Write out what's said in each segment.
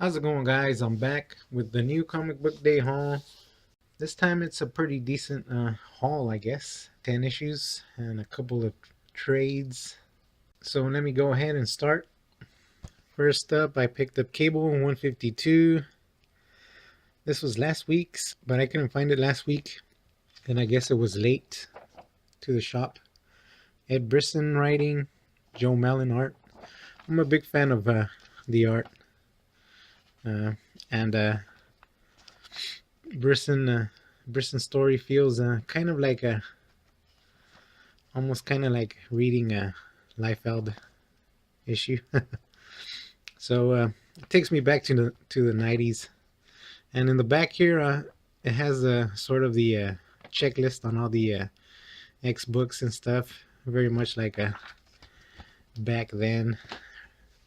How's it going, guys? I'm back with the new comic book day haul. This time it's a pretty decent haul, I guess. 10 issues and a couple of trades. So let me go ahead and start. First up, I picked up Cable 152. This was last week's, but I couldn't find it last week. And I guess it was late to the shop. Ed Brisson writing, Joe Mellon art. I'm a big fan of the art. And Brisson's story feels kind of like almost kind of like reading a Liefeld issue. So it takes me back to the 90s. And in the back here, it has sort of the checklist on all the X books and stuff. Very much like back then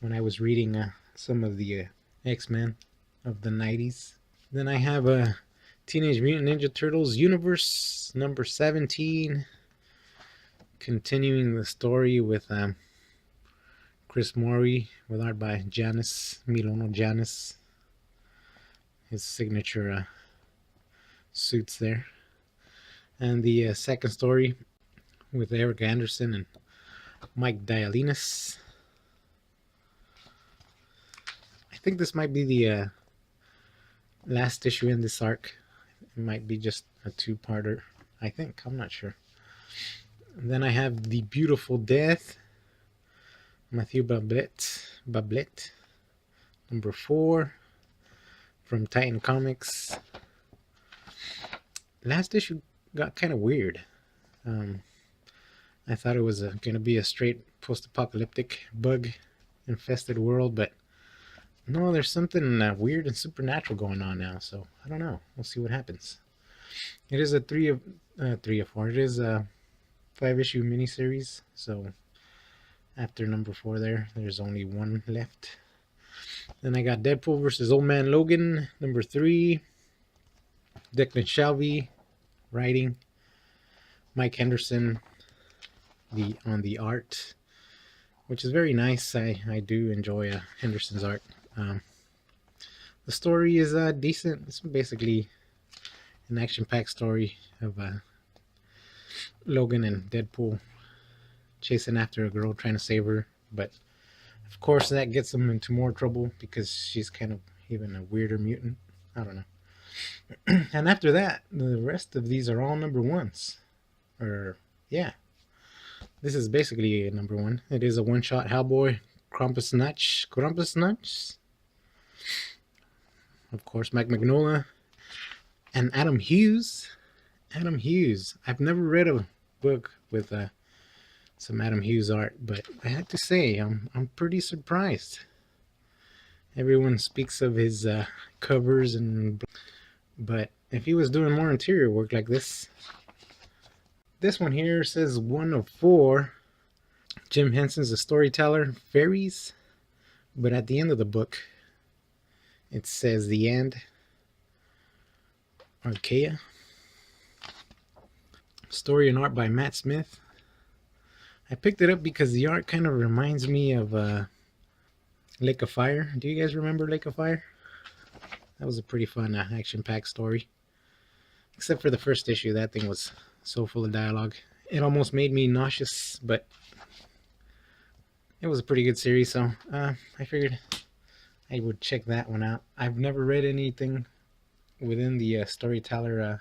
when I was reading some of the X-Men of the 90s. Then I have Teenage Mutant Ninja Turtles Universe number 17, continuing the story with Chris Morey, with art by Milono Janis. His signature suits there. And the second story with Eric Anderson and Mike Dialinas. I think this might be the last issue in this arc. It might be just a two-parter, I think. I'm not sure. And then I have The Beautiful Death, Matthew Bablet, number 4, from Titan Comics. Last issue got kind of weird. I thought it was going to be a straight post-apocalyptic bug-infested world, but no, there's something weird and supernatural going on now, so I don't know. We'll see what happens. It is a 3 of 4. It is a 5-issue miniseries, so after number 4 there's only one left. Then I got Deadpool versus Old Man Logan, number 3. Declan Shalvey writing. Mike Henderson on the art, which is very nice. I do enjoy Henderson's art. The story is decent. It's basically an action-packed story of Logan and Deadpool chasing after a girl, trying to save her, but of course that gets them into more trouble because she's kind of even a weirder mutant. I don't know. And after that, the rest of these are all number 1s. Or yeah, this is basically a number 1. It is a one-shot Hellboy, Krampus Nuts. Of course, Mike Mignola and Adam Hughes. I've never read a book with some Adam Hughes art, but I have to say I'm pretty surprised. Everyone speaks of his covers, but if he was doing more interior work like this one here says 1 of 4. Jim Henson's a storyteller, fairies, but at the end of the book it says the end. Archaea. Story and art by Matt Smith. I picked it up because the art kind of reminds me of Lake of Fire. Do you guys remember Lake of Fire? That was a pretty fun action-packed story. Except for the first issue. That thing was so full of dialogue. It almost made me nauseous, but it was a pretty good series, so I figured I would check that one out. I've never read anything within the Storyteller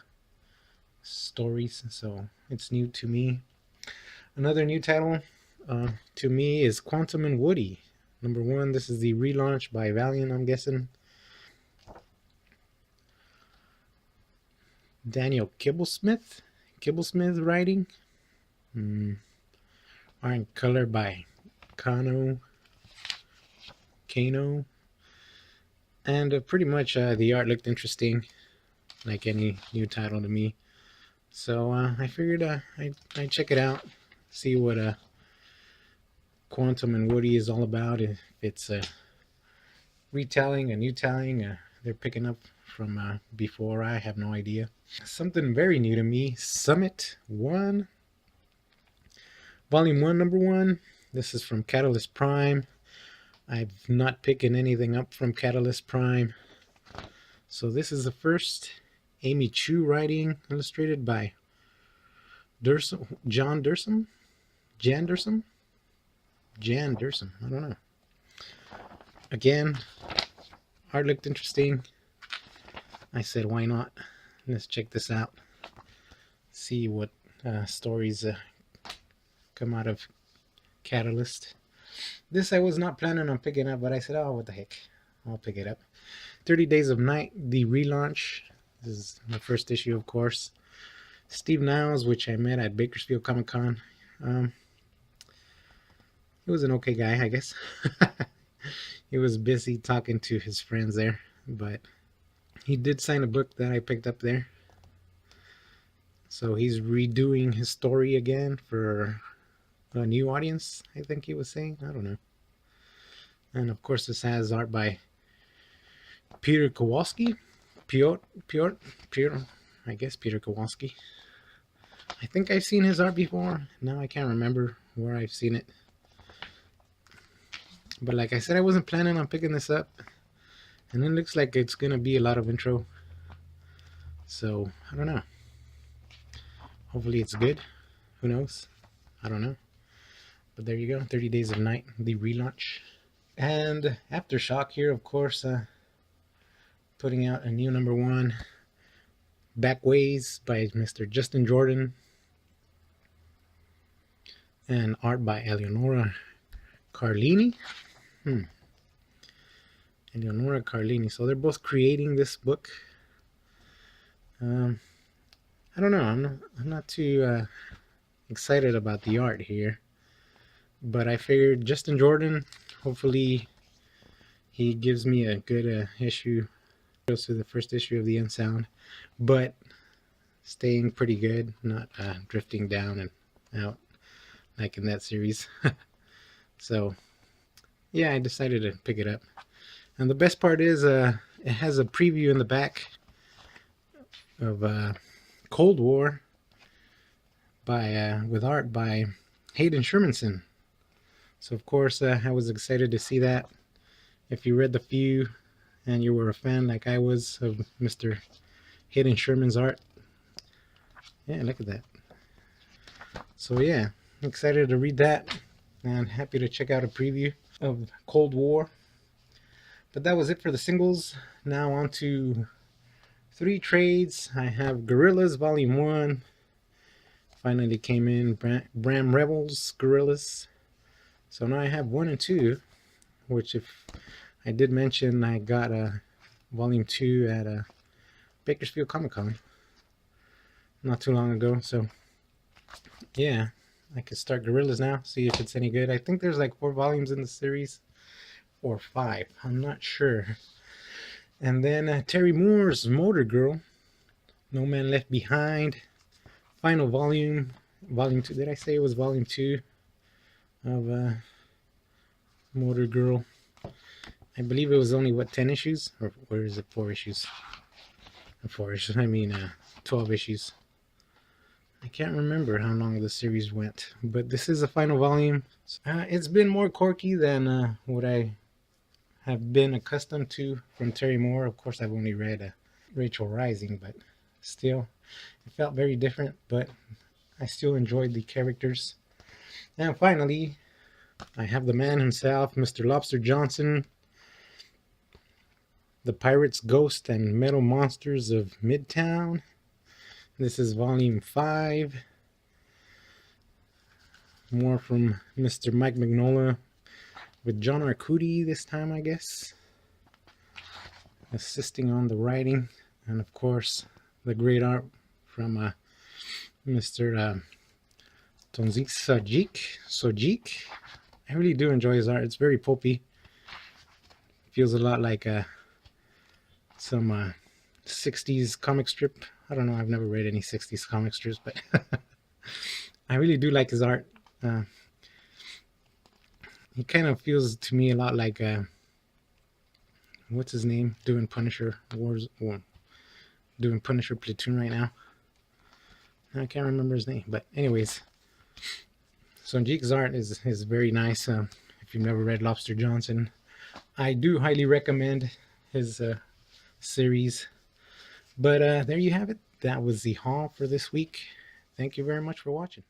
stories, so it's new to me. Another new title to me is Quantum and Woody, number 1. This is the relaunch by Valiant, I'm guessing. Daniel Kibblesmith writing. Art and color by Kano. And pretty much the art looked interesting, like any new title to me. So I figured I'd check it out, see what Quantum and Woody is all about. If it's a retelling, a new telling, they're picking up from before, I have no idea. Something very new to me, Summit 1, Volume 1, number 1. This is from Catalyst Prime. I've not picked anything up from Catalyst Prime. So this is the first Amy Chu writing, illustrated by Jan Dursum. I don't know. Again, art looked interesting. I said, why not? Let's check this out. See what stories come out of Catalyst. This I was not planning on picking up, but I said, oh, what the heck. I'll pick it up. 30 Days of Night, the relaunch. This is the first issue, of course. Steve Niles, which I met at Bakersfield Comic Con. He was an okay guy, I guess. He was busy talking to his friends there, but he did sign a book that I picked up there. So he's redoing his story again for a new audience, I think he was saying. I don't know. And of course, this has art by Peter Kowalski. I guess Peter Kowalski. I think I've seen his art before. Now I can't remember where I've seen it. But like I said, I wasn't planning on picking this up. And it looks like it's going to be a lot of intro. So, I don't know. Hopefully it's good. Who knows? I don't know. But there you go. 30 Days of Night, the relaunch. And Aftershock here, of course, putting out a new #1. Backways by Mr. Justin Jordan. And art by Eleonora Carlini. Eleonora Carlini. So they're both creating this book. I don't know. I'm not too excited about the art here, but I figured Justin Jordan. Hopefully, he gives me a good issue. Goes through the first issue of the Unsound, but staying pretty good, not drifting down and out like in that series. So, yeah, I decided to pick it up. And the best part is it has a preview in the back of Cold War by with art by Hayden Shermanson. So of course I was excited to see that. If you read the few and you were a fan like I was of Mr. Hayden Sherman's art, yeah, look at that. So yeah, excited to read that and happy to check out a preview of Cold War. But that was it for the singles. Now on to 3 trades. I have Gorillas Volume 1. Finally came in. Bram Rebels Gorillas. So now I have 1 and 2, which if I did mention I got Volume 2 at Bakersfield Comic Con not too long ago. So yeah, I could start Gorillas now, see if it's any good. I think there's like 4 volumes in the series, or 5, I'm not sure. And then Terry Moore's Motor Girl, No Man Left Behind, final volume, Volume 2. Did I say it was Volume 2 of Motor Girl? I believe it was only, what, 10 issues? Or is it 4 issues? 4 issues, I mean 12 issues. I can't remember how long the series went, but this is the final volume. It's been more quirky than what I have been accustomed to from Terry Moore. Of course, I've only read Rachel Rising, but still, it felt very different, but I still enjoyed the characters. And finally, I have the man himself, Mr. Lobster Johnson, The Pirates, Ghost, and Metal Monsters of Midtown. This is Volume 5. More from Mr. Mike Mignola, with John Arcudi this time, I guess, assisting on the writing. And of course, the great art from Mr. Tonzik Sojik. I really do enjoy his art. It's very pulpy. Feels a lot like some 60s comic strip. I don't know, I've never read any 60s comic strips, but I really do like his art. He kind of feels to me a lot like what's his name, doing Punisher doing Punisher Platoon right now. I can't remember his name, but anyways, Sonjik's art is very nice. If If you've never read Lobster Johnson, I do highly recommend his series. But there you have it. That was the haul for this week. Thank you very much for watching.